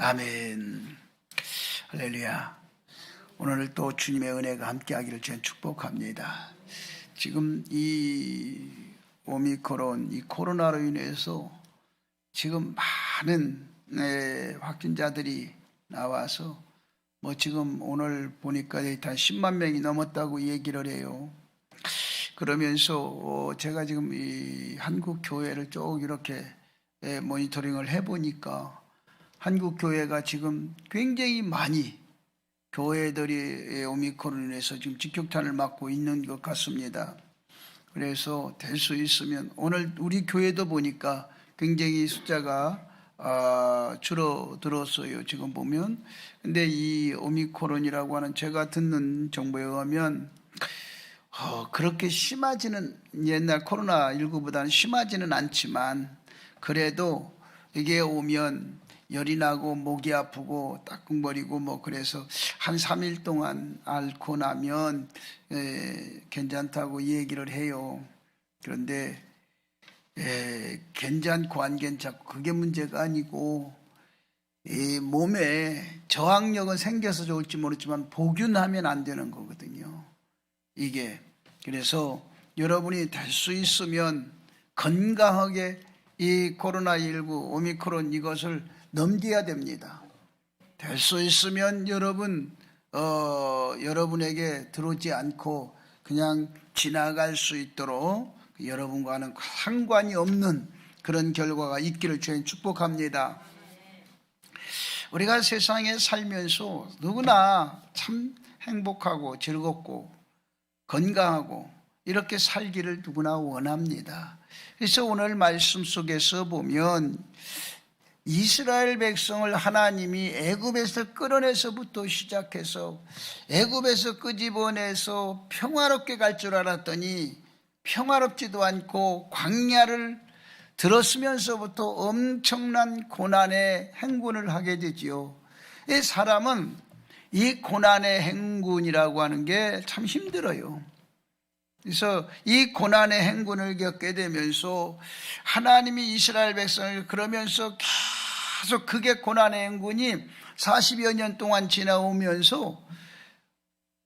아멘. 할렐루야. 오늘 또 주님의 은혜가 함께하기를 저는 축복합니다. 지금 이 오미크론, 이 코로나로 인해서 지금 많은 확진자들이 나와서 지금 오늘 보니까 한 10만 명이 넘었다고 얘기를 해요. 그러면서 제가 지금 이 한국 교회를 쭉 이렇게 모니터링을 해보니까 한국 교회가 지금 굉장히 많이 교회들이 오미크론으로 인해서 지금 직격탄을 맞고 있는 것 같습니다. 그래서 될 수 있으면 오늘 우리 교회도 보니까 굉장히 숫자가 줄어들었어요. 지금 보면. 근데 이 오미크론이라고 하는 제가 듣는 정보에 의하면 그렇게 심하지는, 옛날 코로나19보다는 심하지는 않지만 그래도 이게 오면 열이 나고 목이 아프고 따끔거리고 그래서 한 3일 동안 앓고 나면 괜찮다고 얘기를 해요. 그런데 괜찮고 안 괜찮고 그게 문제가 아니고 이 몸에 저항력은 생겨서 좋을지 모르지만 복균하면 안 되는 거거든요. 이게 그래서 여러분이 될 수 있으면 건강하게 이 코로나19 오미크론 이것을 넘겨야 됩니다. 될 수 있으면 여러분에게 들어오지 않고 그냥 지나갈 수 있도록 여러분과는 상관이 없는 그런 결과가 있기를 주님 축복합니다. 우리가 세상에 살면서 누구나 참 행복하고 즐겁고 건강하고 이렇게 살기를 누구나 원합니다. 그래서 오늘 말씀 속에서 보면 이스라엘 백성을 하나님이 애굽에서 끌어내서부터 시작해서 애굽에서 끄집어내서 평화롭게 갈 줄 알았더니 평화롭지도 않고 광야를 들었으면서부터 엄청난 고난의 행군을 하게 되지요. 이 사람은 이 고난의 행군이라고 하는 게 참 힘들어요. 그래서 이 고난의 행군을 겪게 되면서 하나님이 이스라엘 백성을 그러면서 계속 그게 고난의 행군이 40여 년 동안 지나오면서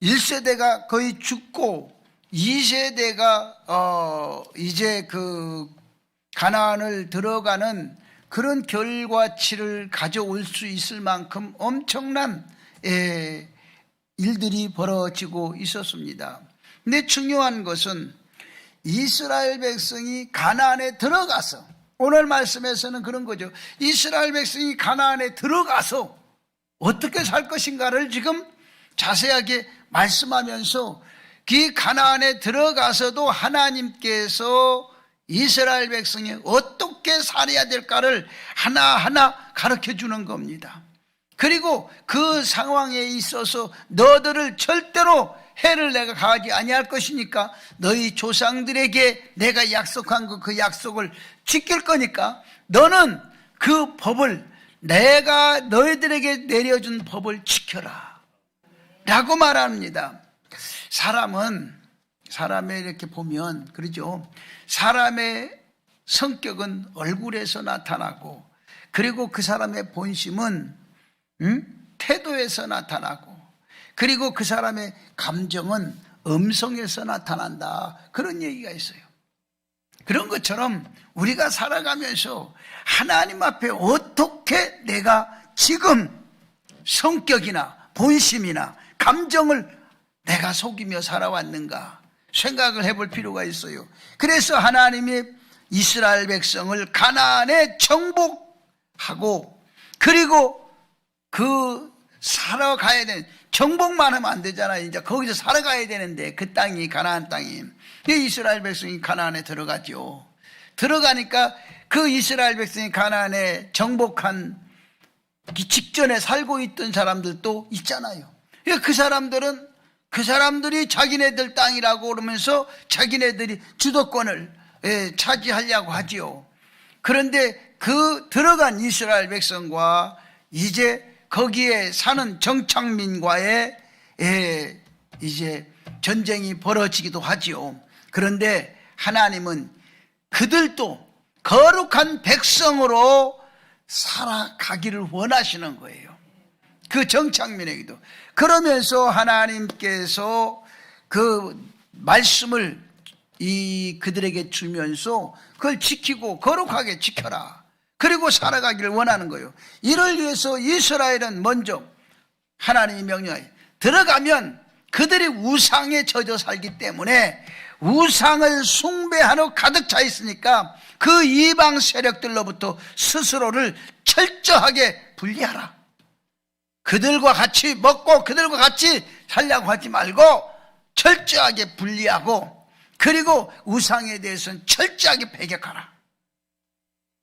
1세대가 거의 죽고 2세대가 이제 그 가나안을 들어가는 그런 결과치를 가져올 수 있을 만큼 엄청난 일들이 벌어지고 있었습니다. 근데 중요한 것은 이스라엘 백성이 가나안에 들어가서, 오늘 말씀에서는 그런 거죠. 이스라엘 백성이 가나안에 들어가서 어떻게 살 것인가를 지금 자세하게 말씀하면서 그 가나안에 들어가서도 하나님께서 이스라엘 백성이 어떻게 살아야 될까를 하나하나 가르쳐 주는 겁니다. 그리고 그 상황에 있어서 너들을 절대로 해를 내가 가하지 아니할 것이니까 너희 조상들에게 내가 약속한 그 약속을 지킬 거니까 너는 그 법을, 내가 너희들에게 내려준 법을 지켜라 라고 말합니다. 사람의 이렇게 보면 그러죠. 사람의 성격은 얼굴에서 나타나고, 그리고 그 사람의 본심은 태도에서 나타나고, 그리고 그 사람의 감정은 음성에서 나타난다, 그런 얘기가 있어요. 그런 것처럼 우리가 살아가면서 하나님 앞에 어떻게 내가 지금 성격이나 본심이나 감정을 내가 속이며 살아왔는가 생각을 해볼 필요가 있어요. 그래서 하나님이 이스라엘 백성을 가나안에 정복하고, 그리고 그 살아가야 되는, 정복만 하면 안 되잖아요. 이제 거기서 살아가야 되는데 그 땅이 가나안 땅이, 이스라엘 백성이 가나안에 들어가죠. 들어가니까 그 이스라엘 백성이 가나안에 정복한 직전에 살고 있던 사람들도 있잖아요. 그 사람들이 자기네들 땅이라고 그러면서 자기네들이 주도권을 차지하려고 하지요. 그런데 그 들어간 이스라엘 백성과 이제 거기에 사는 정착민과의 이제 전쟁이 벌어지기도 하지요. 그런데 하나님은 그들도 거룩한 백성으로 살아가기를 원하시는 거예요. 그 정착민에게도. 그러면서 하나님께서 그 말씀을 그들에게 주면서 그걸 지키고 거룩하게 지켜라. 그리고 살아가기를 원하는 거예요. 이를 위해서 이스라엘은 먼저 하나님이 명령하여 들어가면 그들이 우상에 젖어 살기 때문에 우상을 숭배하러 가득 차 있으니까 그 이방 세력들로부터 스스로를 철저하게 분리하라. 그들과 같이 먹고 그들과 같이 살려고 하지 말고 철저하게 분리하고, 그리고 우상에 대해서는 철저하게 배격하라.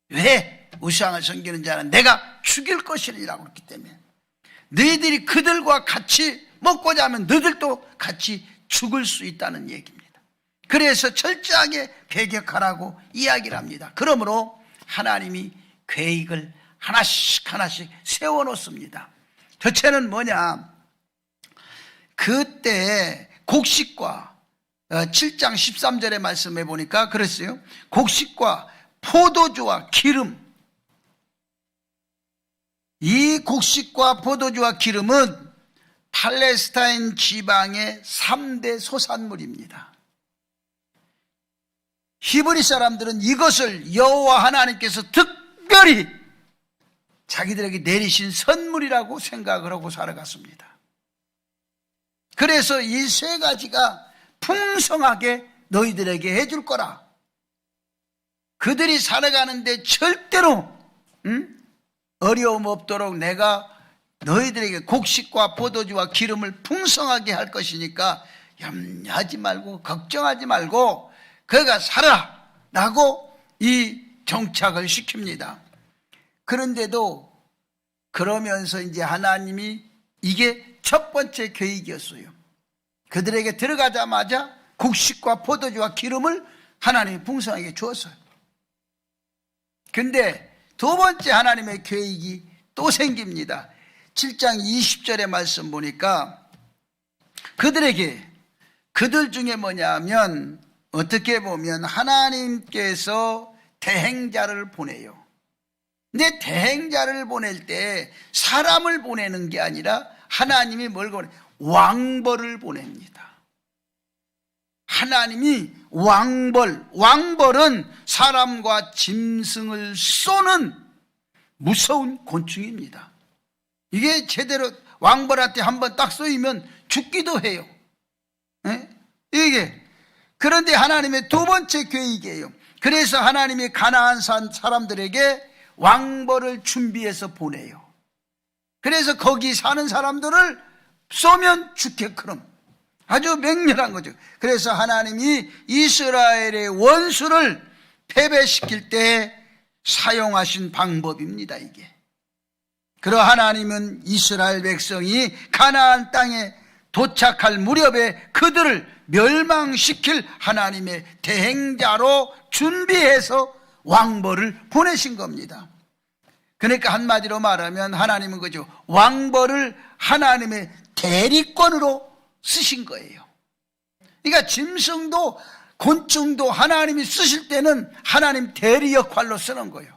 왜? 우상을 섬기는 자는 내가 죽일 것이라고 그랬기 때문에. 너희들이 그들과 같이 먹고자 하면 너희들도 같이 죽을 수 있다는 얘기입니다. 그래서 철저하게 배격하라고 이야기를 합니다. 그러므로 하나님이 계획을 하나씩 하나씩 세워놓습니다. 첫째는 뭐냐? 그때 곡식과 7장 13절의 말씀해 보니까 그랬어요. 곡식과 포도주와 기름. 이 곡식과 포도주와 기름은 팔레스타인 지방의 3대 소산물입니다. 히브리 사람들은 이것을 여호와 하나님께서 특별히 자기들에게 내리신 선물이라고 생각을 하고 살아갔습니다. 그래서 이 세 가지가 풍성하게 너희들에게 해줄 거라. 그들이 살아가는데 절대로 어려움 없도록 내가 너희들에게 곡식과 포도주와 기름을 풍성하게 할 것이니까 염려하지 말고 걱정하지 말고 그가 살아라 라고 이 정착을 시킵니다. 그런데도 그러면서 이제 하나님이 이게 첫 번째 계획이었어요. 그들에게 들어가자마자 곡식과 포도주와 기름을 하나님이 풍성하게 주었어요. 근데 두 번째 하나님의 계획이 또 생깁니다. 7장 20절의 말씀 보니까 그들 중에 뭐냐면 어떻게 보면 하나님께서 대행자를 보내요. 근데 대행자를 보낼 때 사람을 보내는 게 아니라 하나님이 뭘 보내? 왕벌을 보냅니다. 하나님이 왕벌은 사람과 짐승을 쏘는 무서운 곤충입니다. 이게 제대로 왕벌한테 한번 딱 쏘이면 죽기도 해요. 이게 그런데 하나님의 두 번째 계획이에요. 그래서 하나님이 가나안 사람들에게 왕벌을 준비해서 보내요. 그래서 거기 사는 사람들을 쏘면 죽게끔 아주 맹렬한 거죠. 그래서 하나님이 이스라엘의 원수를 패배시킬 때 사용하신 방법입니다, 이게. 그러 하나님은 이스라엘 백성이 가나안 땅에 도착할 무렵에 그들을 멸망시킬 하나님의 대행자로 준비해서 왕벌을 보내신 겁니다. 그러니까 한마디로 말하면 하나님은 그죠, 왕벌을 하나님의 대리권으로 쓰신 거예요. 그러니까 짐승도 곤충도 하나님이 쓰실 때는 하나님 대리 역할로 쓰는 거예요.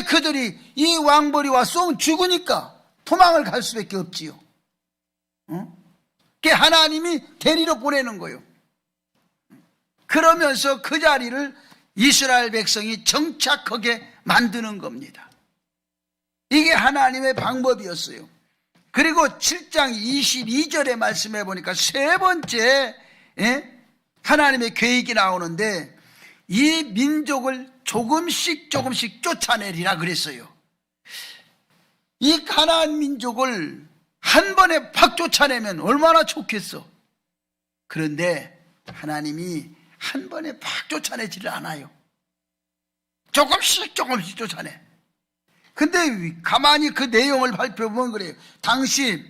그들이 이 왕벌이 와서 죽으니까 도망을 갈 수밖에 없지요. 그게 하나님이 대리로 보내는 거예요. 그러면서 그 자리를 이스라엘 백성이 정착하게 만드는 겁니다. 이게 하나님의 방법이었어요. 그리고 7장 22절의 말씀해 보니까 세 번째 하나님의 계획이 나오는데 이 민족을 조금씩 쫓아내리라 그랬어요. 이 가나안 민족을 한 번에 팍 쫓아내면 얼마나 좋겠어. 그런데 하나님이 한 번에 팍 쫓아내지를 않아요. 조금씩 쫓아내. 근데 가만히 그 내용을 살펴보면 그래요. 당시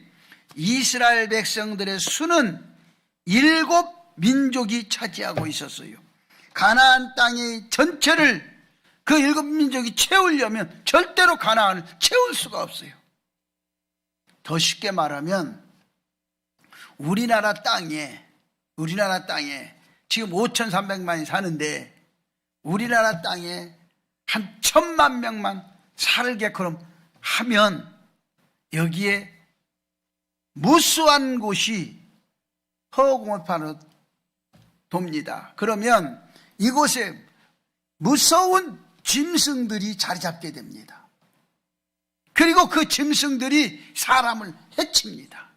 이스라엘 백성들의 수는 7 민족이 차지하고 있었어요. 가나안 땅의 전체를 그 7 민족이 채우려면 절대로 가나안을 채울 수가 없어요. 더 쉽게 말하면 우리나라 땅에 지금 5,300만이 사는데 우리나라 땅에 한 1,000만 명만 살게끔 하면 여기에 무수한 곳이 허공을 돕니다. 그러면 이곳에 무서운 짐승들이 자리 잡게 됩니다. 그리고 그 짐승들이 사람을 해칩니다.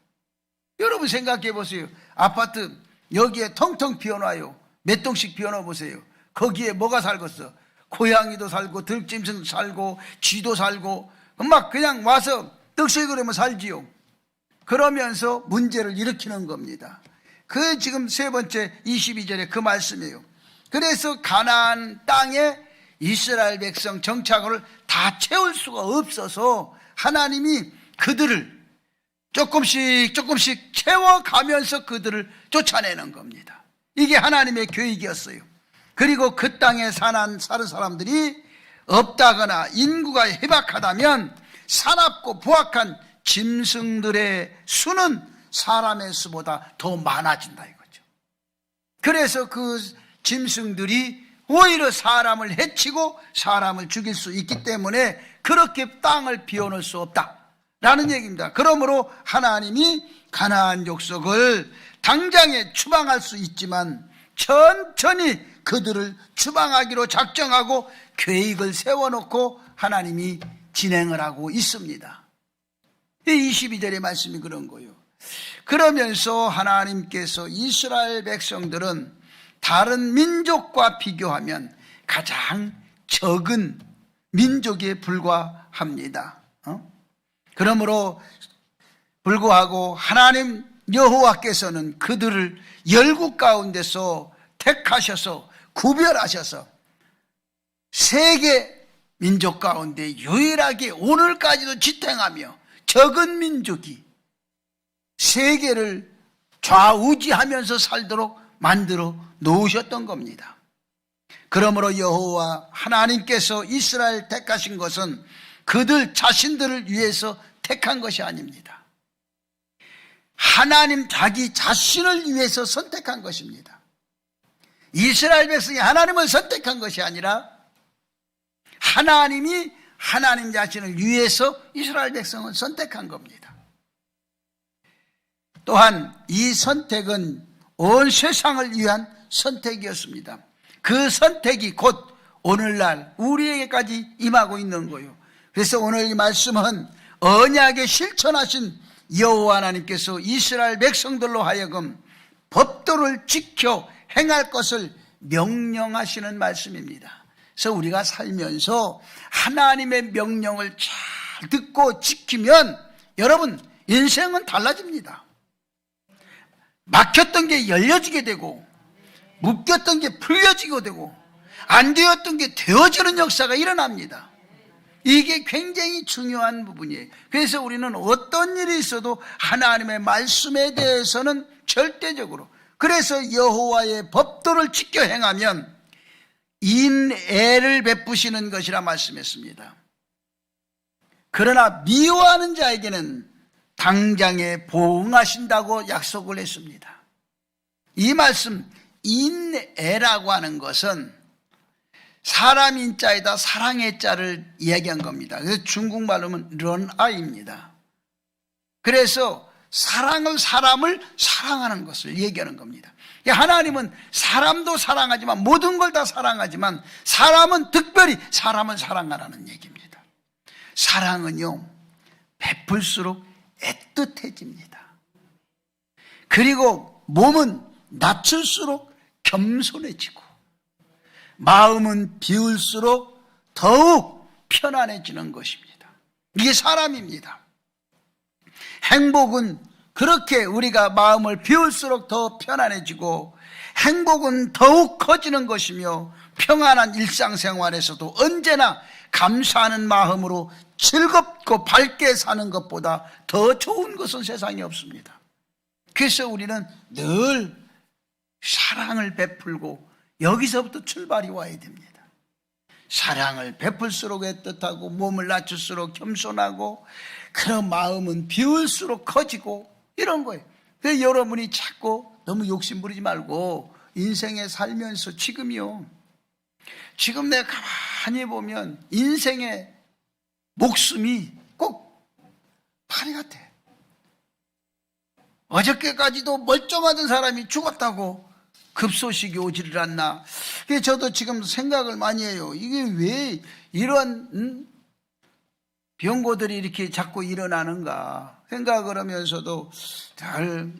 여러분 생각해 보세요. 아파트 여기에 텅텅 비어놔요. 몇 동씩 비어놔 보세요. 거기에 뭐가 살겠어? 고양이도 살고 들짐승도 살고 쥐도 살고 막 그냥 와서 떡실거리면 살지요. 그러면서 문제를 일으키는 겁니다. 그 지금 세 번째 22절에 그 말씀이에요. 그래서 가나안 땅에 이스라엘 백성 정착을 다 채울 수가 없어서 하나님이 그들을 조금씩 채워가면서 그들을 쫓아내는 겁니다. 이게 하나님의 계획이었어요. 그리고 그 땅에 사는 사람들이 없다거나 인구가 희박하다면 사납고 부악한 짐승들의 수는 사람의 수보다 더 많아진다 이거죠. 그래서 그 짐승들이 오히려 사람을 해치고 사람을 죽일 수 있기 때문에 그렇게 땅을 비워놓을 수 없다라는 얘기입니다. 그러므로 하나님이 가나안 족속을 당장에 추방할 수 있지만 천천히 그들을 추방하기로 작정하고 계획을 세워놓고 하나님이 진행을 하고 있습니다. 22절의 말씀이 그런 거예요. 그러면서 하나님께서 이스라엘 백성들은 다른 민족과 비교하면 가장 적은 민족에 불과합니다. 그러므로 불구하고 하나님 여호와께서는 그들을 열국 가운데서 택하셔서 구별하셔서 세계 민족 가운데 유일하게 오늘까지도 지탱하며 적은 민족이 세계를 좌우지하면서 살도록 만들어 놓으셨던 겁니다. 그러므로 여호와 하나님께서 이스라엘 택하신 것은 그들 자신들을 위해서 택한 것이 아닙니다. 하나님 자기 자신을 위해서 선택한 것입니다. 이스라엘 백성이 하나님을 선택한 것이 아니라 하나님이 하나님 자신을 위해서 이스라엘 백성을 선택한 겁니다. 또한 이 선택은 온 세상을 위한 선택이었습니다. 그 선택이 곧 오늘날 우리에게까지 임하고 있는 거예요. 그래서 오늘 이 말씀은 언약에 실천하신 여호와 하나님께서 이스라엘 백성들로 하여금 법도를 지켜 행할 것을 명령하시는 말씀입니다. 그래서 우리가 살면서 하나님의 명령을 잘 듣고 지키면 여러분 인생은 달라집니다. 막혔던 게 열려지게 되고 묶였던 게 풀려지게 되고 안 되었던 게 되어지는 역사가 일어납니다. 이게 굉장히 중요한 부분이에요. 그래서 우리는 어떤 일이 있어도 하나님의 말씀에 대해서는 절대적으로, 그래서 여호와의 법도를 지켜 행하면 인애를 베푸시는 것이라 말씀했습니다. 그러나 미워하는 자에게는 당장에 보응하신다고 약속을 했습니다. 이 말씀 인애라고 하는 것은 사람 인자에다 사랑의 자를 이야기한 겁니다. 그래서 중국말로는 런아입니다. 그래서 사랑을 사람을 사랑하는 것을 얘기하는 겁니다. 하나님은 사람도 사랑하지만 모든 걸 다 사랑하지만 사람은 특별히 사람을 사랑하라는 얘기입니다. 사랑은요 베풀수록 애틋해집니다. 그리고 몸은 낮출수록 겸손해지고 마음은 비울수록 더욱 편안해지는 것입니다. 이게 사람입니다. 행복은 그렇게 우리가 마음을 비울수록 더 편안해지고 행복은 더욱 커지는 것이며 평안한 일상생활에서도 언제나 감사하는 마음으로 즐겁고 밝게 사는 것보다 더 좋은 것은 세상에 없습니다. 그래서 우리는 늘 사랑을 베풀고 여기서부터 출발이 와야 됩니다. 사랑을 베풀수록 애틋하고 몸을 낮출수록 겸손하고 그런 마음은 비울수록 커지고 이런 거예요. 그래서 여러분이 자꾸 너무 욕심 부리지 말고 인생에 살면서 지금요. 지금 내가 가만히 보면 인생에 목숨이 꼭 파리 같아. 어저께까지도 멀쩡하던 사람이 죽었다고 급소식이 오지를 않나. 그래서 저도 지금 생각을 많이 해요. 이게 왜 이런 병고들이 이렇게 자꾸 일어나는가 생각을 하면서도 잘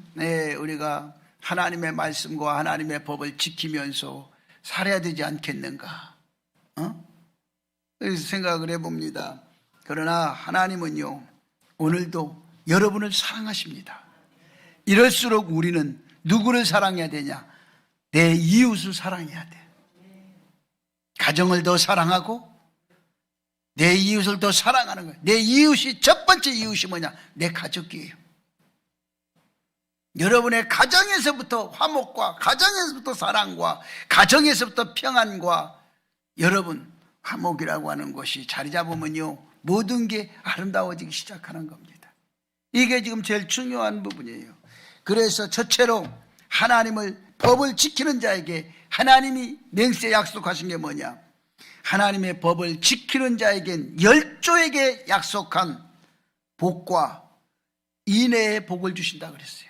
우리가 하나님의 말씀과 하나님의 법을 지키면서 살아야 되지 않겠는가. 그래서 생각을 해봅니다. 그러나 하나님은요, 오늘도 여러분을 사랑하십니다. 이럴수록 우리는 누구를 사랑해야 되냐? 내 이웃을 사랑해야 돼. 가정을 더 사랑하고 내 이웃을 더 사랑하는 거예요. 내 이웃이, 첫 번째 이웃이 뭐냐? 내 가족이에요. 여러분의 가정에서부터 화목과, 가정에서부터 사랑과, 가정에서부터 평안과, 여러분 화목이라고 하는 것이 자리 잡으면요, 모든 게 아름다워지기 시작하는 겁니다. 이게 지금 제일 중요한 부분이에요. 그래서 첫째로 하나님을, 법을 지키는 자에게 하나님이 맹세 약속하신 게 뭐냐? 하나님의 법을 지키는 자에겐 열조에게 약속한 복과 인애의 복을 주신다 그랬어요.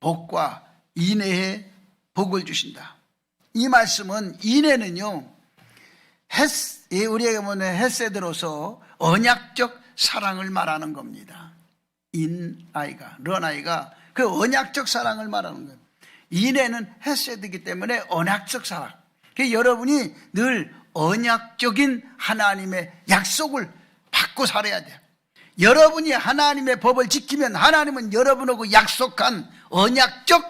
복과 인애의 복을 주신다. 이 말씀은, 인애는요, 우리에게 보면 헤세드로서 언약적 사랑을 말하는 겁니다. 인아이가, 런아이가 그 언약적 사랑을 말하는 거예요. 인애는 헤세드이기 때문에 언약적 사랑. 여러분이 늘 언약적인 하나님의 약속을 받고 살아야 돼요. 여러분이 하나님의 법을 지키면 하나님은 여러분하고 약속한 언약적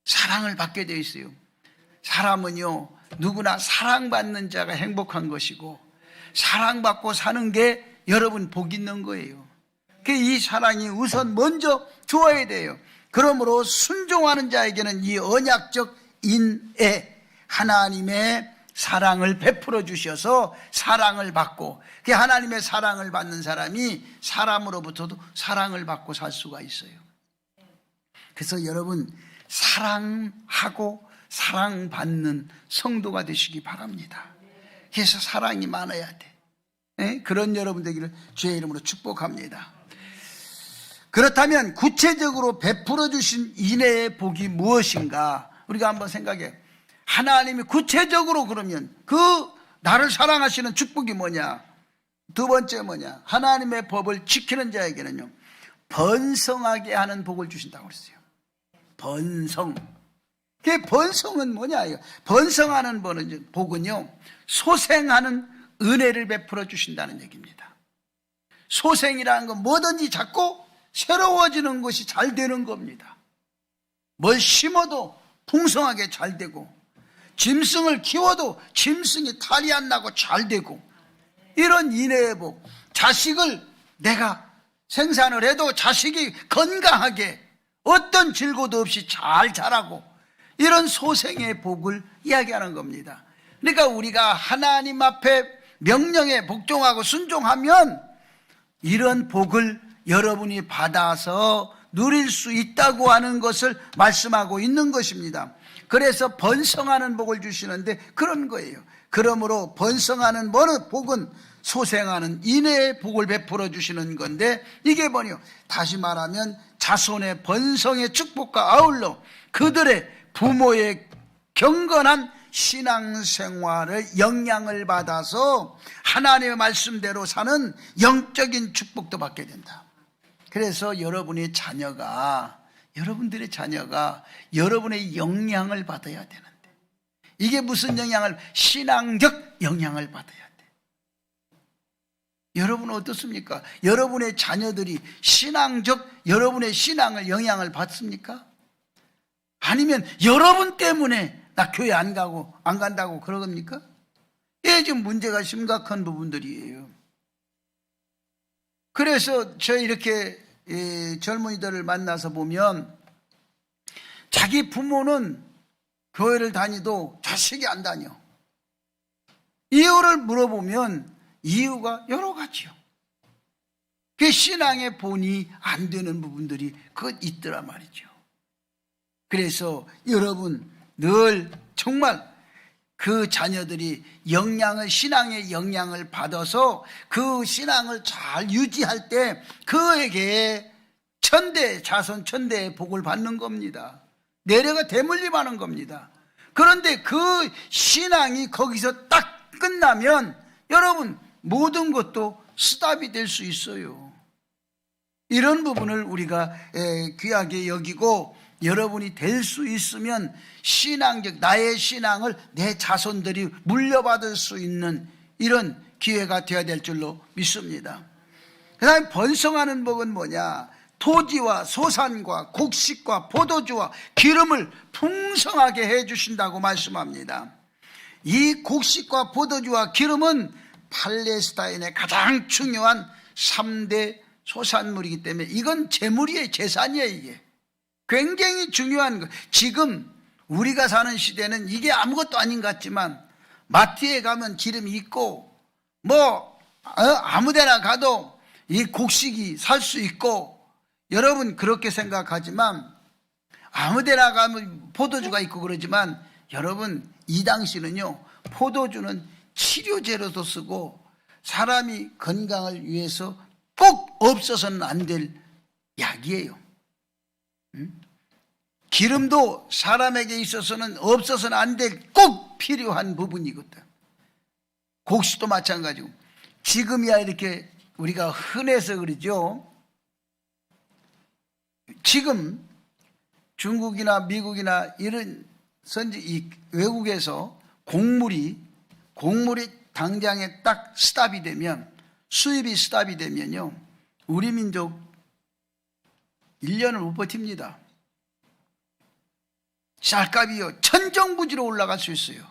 사랑을 받게 되어 있어요. 사람은요, 누구나 사랑받는 자가 행복한 것이고, 사랑받고 사는 게 여러분 복 있는 거예요. 이 사랑이 우선 먼저 좋아야 돼요. 그러므로 순종하는 자에게는 이 언약적 인애, 하나님의 사랑을 베풀어 주셔서 사랑을 받고, 그 하나님의 사랑을 받는 사람이 사람으로부터도 사랑을 받고 살 수가 있어요. 그래서 여러분, 사랑하고 사랑받는 성도가 되시기 바랍니다. 그래서 사랑이 많아야 돼. 그런 여러분 되기를 주의 이름으로 축복합니다. 그렇다면 구체적으로 베풀어 주신 인애의 복이 무엇인가? 우리가 한번 생각해. 하나님이 구체적으로 그러면 그 나를 사랑하시는 축복이 뭐냐? 두 번째 뭐냐? 하나님의 법을 지키는 자에게는요, 번성하게 하는 복을 주신다고 그랬어요. 번성. 그 번성은 뭐냐? 번성하는 복은요, 소생하는 은혜를 베풀어 주신다는 얘기입니다. 소생이라는 건 뭐든지 자꾸 새로워지는 것이 잘 되는 겁니다. 뭘 심어도 풍성하게 잘 되고, 짐승을 키워도 짐승이 탈이 안 나고 잘 되고, 이런 인애의 복. 자식을 내가 생산을 해도 자식이 건강하게 어떤 질고도 없이 잘 자라고, 이런 소생의 복을 이야기하는 겁니다. 그러니까 우리가 하나님 앞에 명령에 복종하고 순종하면 이런 복을 여러분이 받아서 누릴 수 있다고 하는 것을 말씀하고 있는 것입니다. 그래서 번성하는 복을 주시는데 그런 거예요. 그러므로 번성하는 복은 소생하는 인애의 복을 베풀어 주시는 건데, 이게 뭐냐? 다시 말하면 자손의 번성의 축복과 아울러 그들의 부모의 경건한 신앙생활의 영향을 받아서 하나님의 말씀대로 사는 영적인 축복도 받게 된다. 그래서 여러분들의 자녀가 여러분의 영향을 받아야 되는데, 이게 무슨 영향을? 신앙적 영향을 받아야 돼. 여러분은 어떻습니까? 여러분의 자녀들이 여러분의 신앙을 영향을 받습니까? 아니면 여러분 때문에 나 교회 안 간다고 그러겁니까? 이게 지금 문제가 심각한 부분들이에요. 그래서 저 이렇게 젊은이들을 만나서 보면 자기 부모는 교회를 다니도 자식이 안 다녀. 이유를 물어보면 이유가 여러 가지요. 그 신앙의 본이 안 되는 부분들이 있더란 말이죠. 그래서 여러분 늘 정말 그 자녀들이 신앙의 영향을 받아서 그 신앙을 잘 유지할 때 그에게 자손 천대의 복을 받는 겁니다. 내려가 대물림하는 겁니다. 그런데 그 신앙이 거기서 딱 끝나면 여러분 모든 것도 스탑이 될 수 있어요. 이런 부분을 우리가 귀하게 여기고 여러분이 될 수 있으면 나의 신앙을 내 자손들이 물려받을 수 있는 이런 기회가 되어야 될 줄로 믿습니다. 그 다음에 번성하는 복은 뭐냐? 토지와 소산과 곡식과 포도주와 기름을 풍성하게 해주신다고 말씀합니다. 이 곡식과 포도주와 기름은 팔레스타인의 가장 중요한 3대 소산물이기 때문에 이건 재물이에요. 재산이에요. 이게 굉장히 중요한 거. 지금 우리가 사는 시대는 이게 아무것도 아닌 것 같지만 마트에 가면 기름이 있고 아무데나 가도 이 곡식이 살 수 있고, 여러분 그렇게 생각하지만 아무데나 가면 포도주가 있고 그러지만 여러분 이 당시는요, 포도주는 치료제로도 쓰고 사람이 건강을 위해서 꼭 없어서는 안 될 약이에요. 기름도 사람에게 있어서는 없어서는 안 될 꼭 필요한 부분이거든. 곡식도 마찬가지고. 지금이야 이렇게 우리가 흔해서 그러죠. 지금 중국이나 미국이나 이런 외국에서 곡물이 당장에 딱 스탑이 되면, 수입이 스탑이 되면요, 우리 민족 1년을 못 버팁니다. 쌀값이요 천정부지로 올라갈 수 있어요.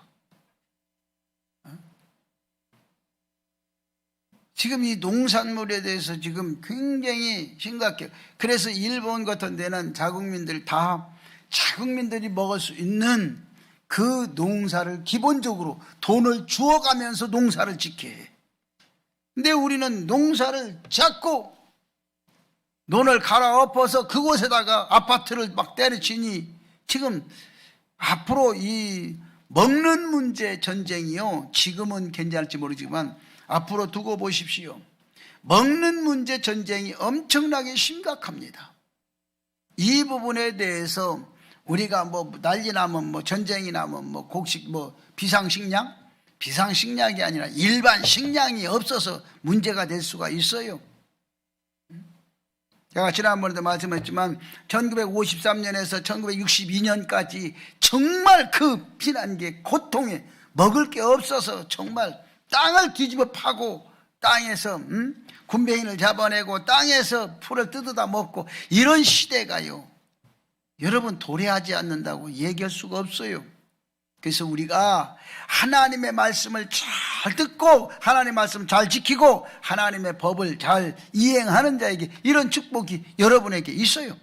지금 이 농산물에 대해서 지금 굉장히 심각해요. 그래서 일본 같은 데는 자국민들이 먹을 수 있는 그 농사를 기본적으로 돈을 주어가면서 농사를 짓게 해. 근데 우리는 농사를 짓고 논을 갈아엎어서 그곳에다가 아파트를 막 때려치니 지금 앞으로 이 먹는 문제 전쟁이요, 지금은 괜찮을지 모르지만 앞으로 두고 보십시오. 먹는 문제 전쟁이 엄청나게 심각합니다. 이 부분에 대해서 우리가 난리 나면 전쟁이 나면 곡식 비상식량이 아니라 일반 식량이 없어서 문제가 될 수가 있어요. 제가 지난번에도 말씀했지만 1953년에서 1962년까지 정말 그 피난계 고통에 먹을 게 없어서 정말 땅을 뒤집어 파고 땅에서 군뱅이를 잡아내고 땅에서 풀을 뜯어다 먹고 이런 시대가요, 여러분 도래하지 않는다고 얘기할 수가 없어요. 그래서 우리가 하나님의 말씀을 잘 듣고 하나님의 말씀 잘 지키고 하나님의 법을 잘 이행하는 자에게 이런 축복이 여러분에게 있어요.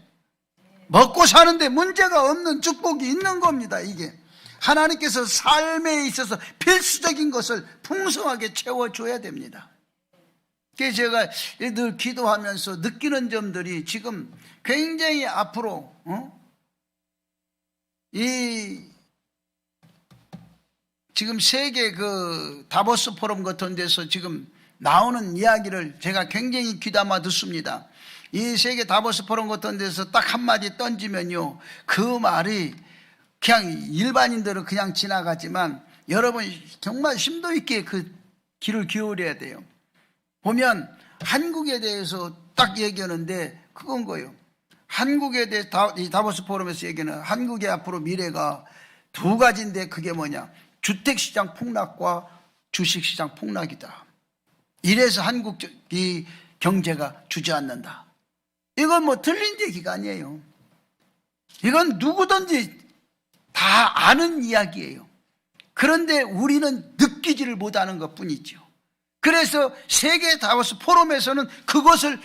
먹고 사는데 문제가 없는 축복이 있는 겁니다. 이게 하나님께서 삶에 있어서 필수적인 것을 풍성하게 채워줘야 됩니다. 그래서 제가 늘 기도하면서 느끼는 점들이 지금 굉장히 앞으로 지금 세계 그 다보스 포럼 같은 데서 지금 나오는 이야기를 제가 굉장히 귀담아 듣습니다. 이 세계 다보스 포럼 같은 데서 딱 한마디 던지면요, 그 말이 그냥 일반인들은 그냥 지나가지만 여러분 정말 심도 있게 그 귀를 기울여야 돼요. 보면 한국에 대해서 딱 얘기하는데 그건 거예요. 한국에 대해 이 다보스 포럼에서 얘기하는 한국의 앞으로 미래가 두 가지인데 그게 뭐냐? 주택시장 폭락과 주식시장 폭락이다. 이래서 한국 이 경제가 주저앉는다. 이건 틀린 얘기가 아니에요. 이건 누구든지 다 아는 이야기예요. 그런데 우리는 느끼지를 못하는 것뿐이죠. 그래서 세계 다보스 포럼에서는 그것을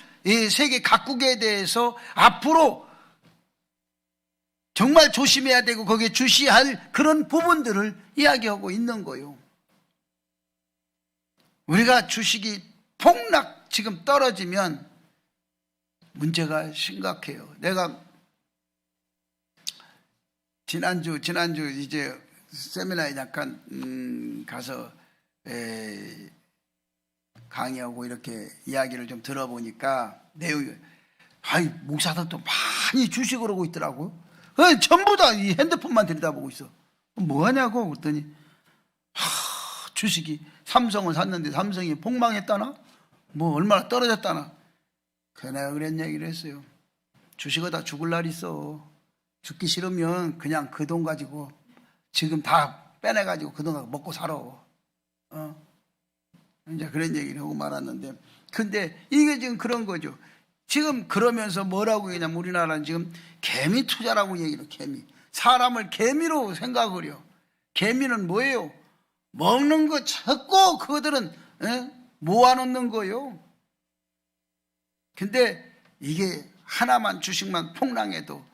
세계 각국에 대해서 앞으로 정말 조심해야 되고 거기에 주시할 그런 부분들을 이야기하고 있는 거예요. 우리가 주식이 폭락 지금 떨어지면 문제가 심각해요. 내가 지난주 이제 세미나에 잠깐 가서 강의하고 이렇게 이야기를 좀 들어보니까 내용이 목사들도 많이 주식을 하고 있더라고요. 전부 다 이 핸드폰만 들여다보고 있어. 뭐 하냐고 그랬더니 주식이 삼성을 샀는데 삼성이 폭망했다나 뭐 얼마나 떨어졌다나. 내가 그런 얘기를 했어요. 주식하다 죽을 날 있어. 죽기 싫으면 그냥 그 돈 가지고 지금 다 빼내가지고 그 돈 먹고 살아. 이제 그런 얘기를 하고 말았는데, 근데 이게 지금 그런 거죠. 지금 그러면서 뭐라고 얘기냐면 우리나라는 지금 개미 투자라고 얘기를. 개미, 사람을 개미로 생각을 해요. 개미는 뭐예요? 먹는 거 찾고 그들은 모아놓는 거예요. 근데 이게 하나만 주식만 폭락해도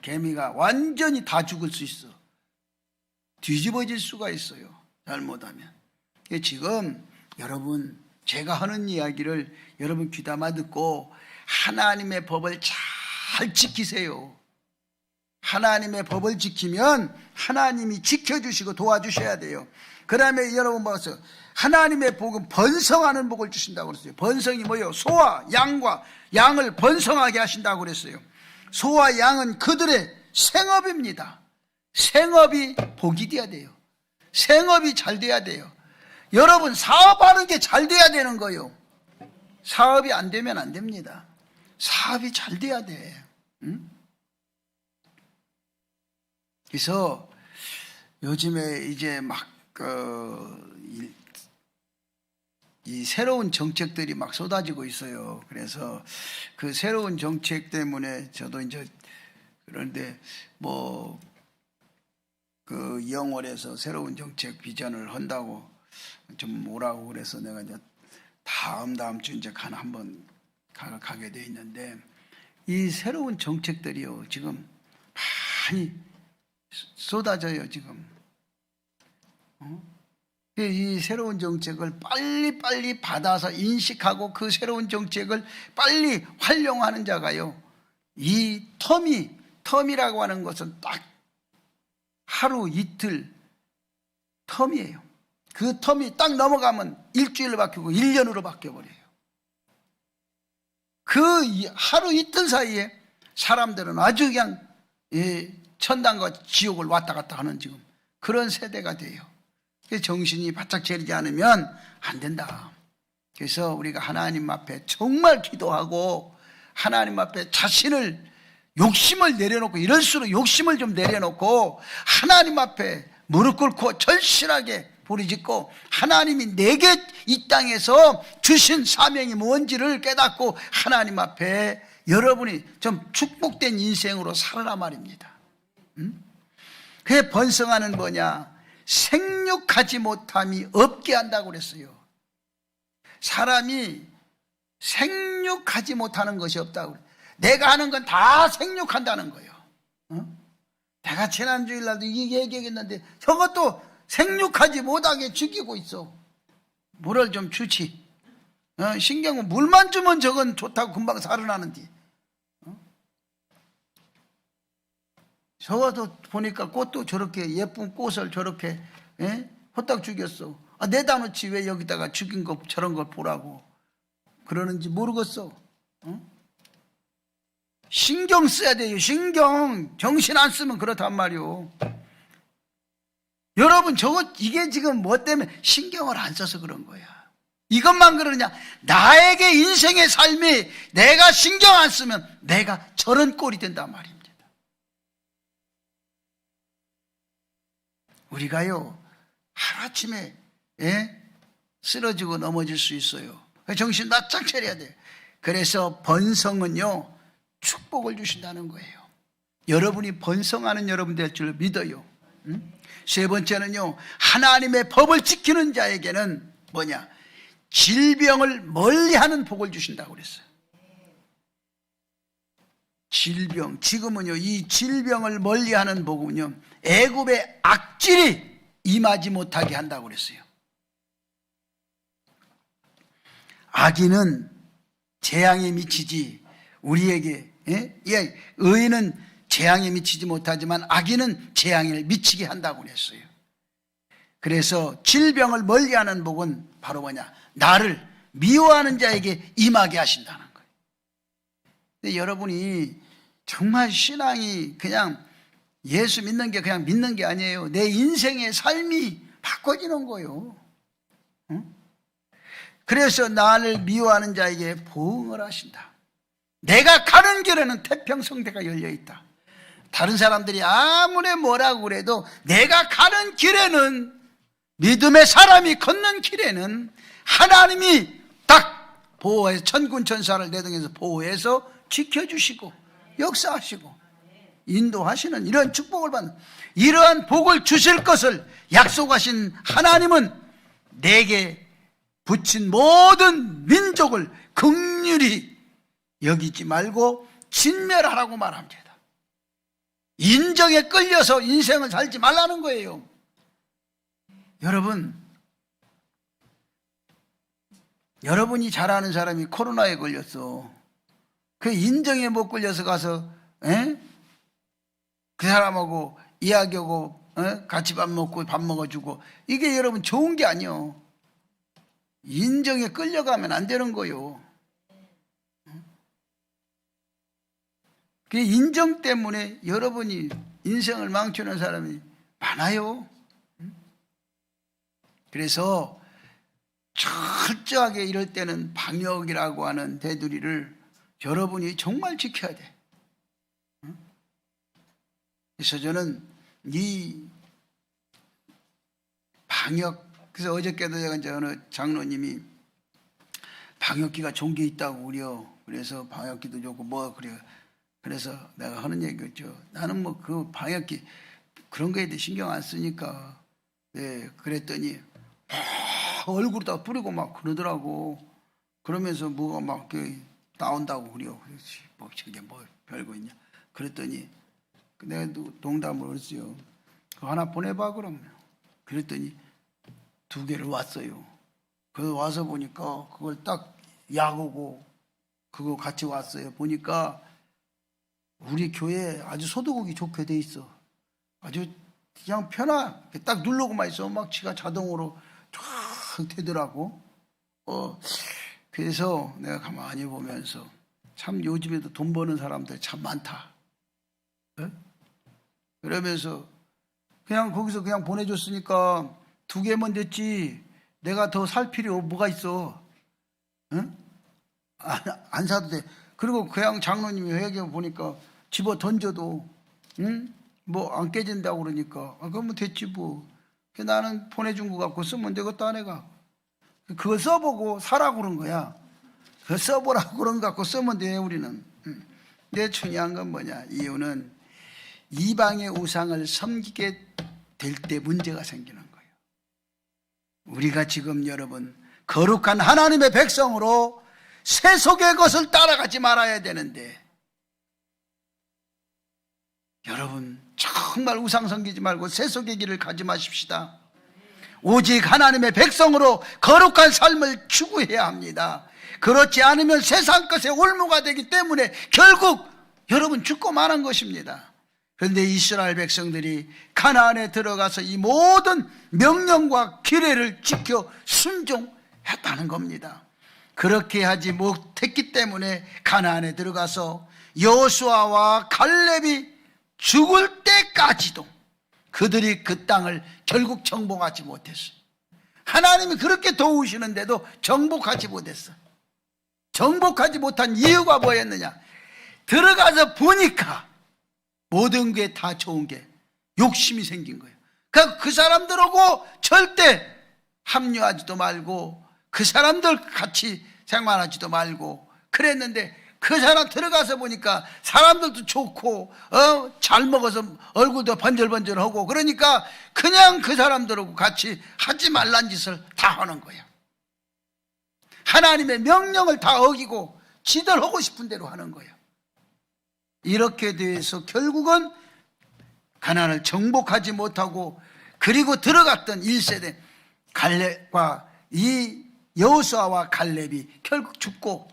개미가 완전히 다 죽을 수 있어. 뒤집어질 수가 있어요, 잘못하면. 지금 여러분, 제가 하는 이야기를 여러분 귀담아 듣고 하나님의 법을 잘 지키세요. 하나님의 법을 지키면 하나님이 지켜주시고 도와주셔야 돼요. 그 다음에 여러분 봐서 하나님의 복은 번성하는 복을 주신다고 그랬어요. 번성이 뭐예요? 소와 양과 양을 번성하게 하신다고 그랬어요. 소와 양은 그들의 생업입니다. 생업이 복이 돼야 돼요. 생업이 잘 돼야 돼요. 여러분, 사업하는 게 잘 돼야 되는 거예요. 사업이 안 되면 안 됩니다. 사업이 잘 돼야 돼. 응? 그래서 요즘에 이제 막 이 새로운 정책들이 막 쏟아지고 있어요. 그래서 그 새로운 정책 때문에 저도 이제, 그런데 뭐 그 영월에서 새로운 정책 비전을 한다고 좀 오라고 그래서 내가 이제 다음 주 이제 한번 가게 돼 있는데, 이 새로운 정책들이요 지금 많이 쏟아져요 지금. 이 새로운 정책을 빨리 받아서 인식하고 그 새로운 정책을 빨리 활용하는 자가요, 이 텀이라고 하는 것은 딱 하루 이틀 텀이에요. 그 텀이 딱 넘어가면 일주일로 바뀌고 1년으로 바뀌어버려요. 그 하루 이틀 사이에 사람들은 아주 그냥 천당과 지옥을 왔다 갔다 하는 지금 그런 세대가 돼요. 정신이 바짝 차리지 않으면 안 된다. 그래서 우리가 하나님 앞에 정말 기도하고 하나님 앞에 자신을 욕심을 내려놓고, 이럴수록 욕심을 좀 내려놓고 하나님 앞에 무릎 꿇고 절실하게 부르짖고, 하나님이 내게 이 땅에서 주신 사명이 뭔지를 깨닫고 하나님 앞에 여러분이 좀 축복된 인생으로 살아라 말입니다. 그게 번성하는 뭐냐? 생육하지 못함이 없게 한다고 그랬어요. 사람이 생육하지 못하는 것이 없다고 그래요. 내가 하는 건 다 생육한다는 거예요. 내가 지난주일날도 이 얘기했는데 저것도 생육하지 못하게 죽이고 있어. 물을 좀 주지. 신경은 물만 주면 저건 좋다고 금방 살아나는데. 저것도 보니까 꽃도 저렇게 예쁜 꽃을 저렇게 호딱 죽였어. 내다 놓지 왜 여기다가 죽인 거 저런 걸 보라고 그러는지 모르겠어. 신경 써야 돼요. 신경. 정신 안 쓰면 그렇단 말이오. 여러분, 이게 지금 뭐 때문에 신경을 안 써서 그런 거야. 이것만 그러냐? 나에게 인생의 삶이 내가 신경 안 쓰면 내가 저런 꼴이 된단 말입니다. 우리가요, 하루아침에 쓰러지고 넘어질 수 있어요. 정신 바짝 차려야 돼요. 그래서 번성은요, 축복을 주신다는 거예요. 여러분이 번성하는 여러분 될 줄 믿어요. 세 번째는요, 하나님의 법을 지키는 자에게는 뭐냐? 질병을 멀리하는 복을 주신다고 그랬어요. 질병, 지금은요, 이 질병을 멀리하는 복은요, 애굽의 악질이 임하지 못하게 한다고 그랬어요. 악인은 재앙에 미치지 우리에게, 의인은 재앙에 미치지 못하지만 악인은 재앙에 미치게 한다고 그랬어요. 그래서 질병을 멀리하는 복은 바로 뭐냐? 나를 미워하는 자에게 임하게 하신다는 거예요. 근데 여러분이 정말 신앙이 그냥 예수 믿는 게 그냥 믿는 게 아니에요. 내 인생의 삶이 바꿔지는 거예요. 응? 그래서 나를 미워하는 자에게 보응을 하신다. 내가 가는 길에는 태평성대가 열려있다. 다른 사람들이 아무리 뭐라고 그래도 내가 가는 길에는, 믿음의 사람이 걷는 길에는 하나님이 딱 보호해서 천군 천사를 내동해서 보호해서 지켜주시고 역사하시고 인도하시는 이런 축복을 받는, 이러한 복을 주실 것을 약속하신 하나님은 내게 붙인 모든 민족을 긍휼히 여기지 말고 진멸하라고 말합니다. 인정에 끌려서 인생을 살지 말라는 거예요. 여러분이 잘 아는 사람이 코로나에 걸렸어. 그 인정에 못 걸려서 가서 그 사람하고 이야기하고 같이 밥 먹고 밥 먹어주고, 이게 여러분 좋은 게 아니요. 인정에 끌려가면 안 되는 거요. 그 인정 때문에 여러분이 인생을 망치는 사람이 많아요. 그래서 철저하게 이럴 때는 방역이라고 하는 테두리를 여러분이 정말 지켜야 돼. 그래서 저는 이 방역, 그래서 어저께도 제가 이제 어느 장로님이 방역기가 좋은 게 있다고 그래요. 그래서 방역기도 좋고 뭐 그래요. 그래서 내가 하는 얘기였죠. 나는 뭐 그 방역기 그런 거에 대해 신경 안 쓰니까. 네, 그랬더니 얼굴에다 뿌리고 막 그러더라고. 그러면서 뭐가 막 나온다고 그래요. 그래서 뭐 저게 뭐 별거 있냐. 그랬더니 내가 농담을 했어요. 그거 하나 보내봐 그러면. 그랬더니 2개를 왔어요. 그래서 와서 보니까 그걸 딱 약오고 그거 같이 왔어요. 보니까 우리 교회 아주 소독하기 좋게 돼 있어. 아주 그냥 편하게 딱 누르고만 있어. 막 지가 자동으로 쫙 되더라고. 그래서 내가 가만히 보면서 참 요즘에도 돈 버는 사람들 참 많다. 네? 그러면서 그냥 거기서 그냥 보내줬으니까 2개면 됐지. 내가 더 살 필요 뭐가 있어? 응? 안 사도 돼. 그리고 그냥 장로님이 회개 보니까 집어 던져도 뭐 안 깨진다고 그러니까 그러면 됐지 뭐. 나는 보내준 거 갖고 쓰면 되겠다 내가. 그거 써보고 사라고 그런 거야. 그거 써보라고 그런 거 갖고 쓰면 돼 우리는. 근데 중요한 건 뭐냐. 이유는 이방의 우상을 섬기게 될 때 문제가 생기는 거예요. 우리가 지금 여러분 거룩한 하나님의 백성으로 세속의 것을 따라가지 말아야 되는데, 여러분 정말 우상 섬기지 말고 세속의 길을 가지 마십시다. 오직 하나님의 백성으로 거룩한 삶을 추구해야 합니다. 그렇지 않으면 세상 것에 올무가 되기 때문에 결국 여러분 죽고 마는 것입니다. 그런데 이스라엘 백성들이 가나안에 들어가서 이 모든 명령과 규례를 지켜 순종했다는 겁니다. 그렇게 하지 못했기 때문에 가나안에 들어가서 여호수아와 갈렙이 죽을 때까지도 그들이 그 땅을 결국 정복하지 못했어요. 하나님이 그렇게 도우시는데도 정복하지 못했어요. 정복하지 못한 이유가 뭐였느냐? 들어가서 보니까 모든 게 다 좋은 게 욕심이 생긴 거예요. 그러니까 그 사람들하고 절대 합류하지도 말고 그 사람들 같이 생활하지도 말고 그랬는데, 그 사람 들어가서 보니까 사람들도 좋고 잘 먹어서 얼굴도 번들번들하고 그러니까 그냥 그 사람들하고 같이 하지 말란 짓을 다 하는 거예요. 하나님의 명령을 다 어기고 지들 하고 싶은 대로 하는 거예요. 이렇게 돼서 결국은 가나안을 정복하지 못하고, 그리고 들어갔던 1세대 갈렙과 이 여호수아와 갈렙이 결국 죽고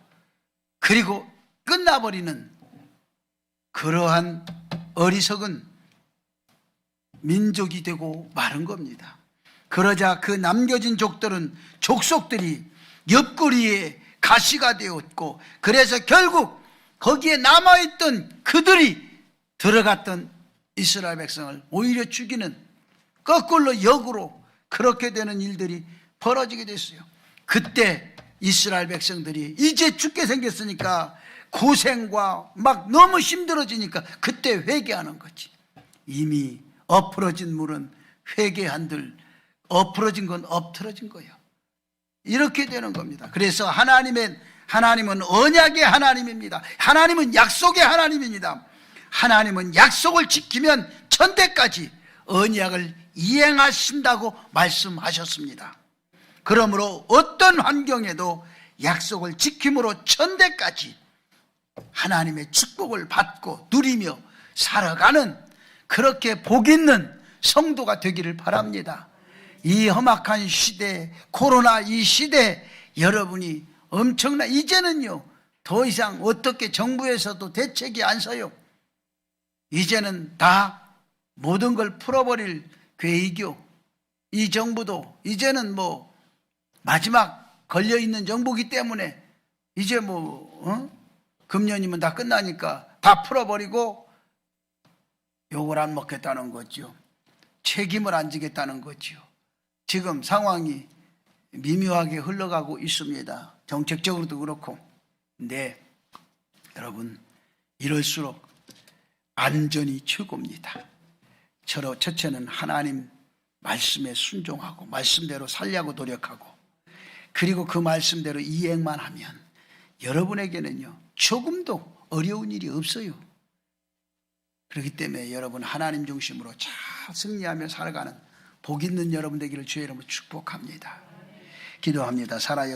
그리고 끝나버리는 그러한 어리석은 민족이 되고 마른 겁니다. 그러자 그 남겨진 족속들이 옆구리에 가시가 되었고, 그래서 결국 거기에 남아있던 그들이 들어갔던 이스라엘 백성을 오히려 죽이는, 거꾸로 역으로 그렇게 되는 일들이 벌어지게 됐어요. 그때 이스라엘 백성들이 이제 죽게 생겼으니까 고생과 막 너무 힘들어지니까 그때 회개하는 거지. 이미 엎어진 물은 회개한들 엎어진 건 엎어진 거예요. 이렇게 되는 겁니다. 그래서 하나님은 언약의 하나님입니다. 하나님은 약속의 하나님입니다. 하나님은 약속을 지키면 천대까지 언약을 이행하신다고 말씀하셨습니다. 그러므로 어떤 환경에도 약속을 지킴으로 천대까지 하나님의 축복을 받고 누리며 살아가는, 그렇게 복 있는 성도가 되기를 바랍니다. 이 험악한 시대, 코로나 이 시대, 여러분이 이제는요 더 이상 어떻게 정부에서도 대책이 안 서요. 이제는 다 모든 걸 풀어버릴 계획이요. 이 정부도 이제는 뭐 마지막 걸려있는 정부이기 때문에 이제 금년이면 다 끝나니까 다 풀어버리고 욕을 안 먹겠다는 거죠. 책임을 안 지겠다는 거죠. 지금 상황이 미묘하게 흘러가고 있습니다. 정책적으로도 그렇고. 근데 여러분, 이럴수록 안전이 최고입니다. 첫째는 하나님 말씀에 순종하고 말씀대로 살려고 노력하고, 그리고 그 말씀대로 이행만 하면 여러분에게는요 조금도 어려운 일이 없어요. 그렇기 때문에 여러분, 하나님 중심으로 잘 승리하며 살아가는 복 있는 여러분 되기를 주의 이름으로 축복합니다. 기도합니다. 살아 역사